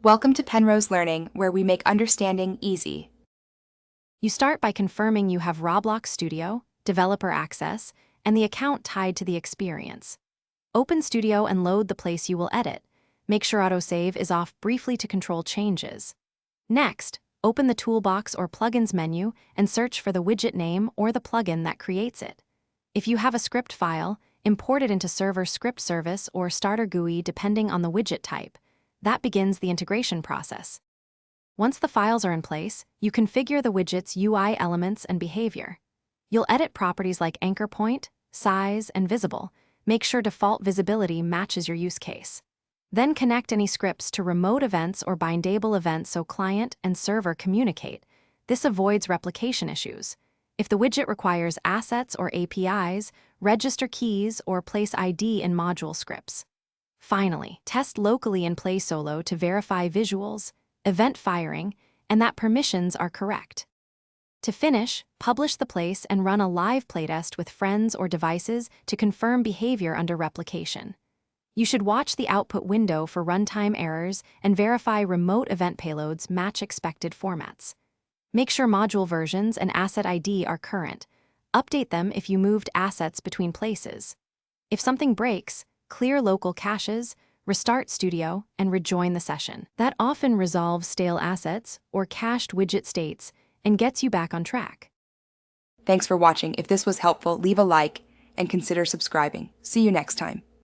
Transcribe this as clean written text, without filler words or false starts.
Welcome to Penrose Learning, where we make understanding easy. You start by confirming you have Roblox Studio, developer access, and the account tied to the experience. Open Studio and load the place you will edit. Make sure autosave is off briefly to control changes. Next, open the Toolbox or Plugins menu and search for the widget name or the plugin that creates it. If you have a script file, import it into Server Script Service or Starter GUI depending on the widget type. That begins the integration process. Once the files are in place, you configure the widget's UI elements and behavior. You'll edit properties like anchor point, size, and visible. Make sure default visibility matches your use case. Then connect any scripts to remote events or bindable events so client and server communicate. This avoids replication issues. If the widget requires assets or APIs, register keys or place ID in module scripts. Finally, test locally in Play Solo to verify visuals, event firing, and that permissions are correct. To finish, publish the place and run a live playtest with friends or devices to confirm behavior under replication. You should watch the output window for runtime errors and verify remote event payloads match expected formats. Make sure module versions and asset ID are current. Update them if you moved assets between places. If something breaks, clear local caches, restart Studio, and rejoin the session. That often resolves stale assets or cached widget states and gets you back on track. Thanks for watching. If this was helpful, leave a like and consider subscribing. See you next time.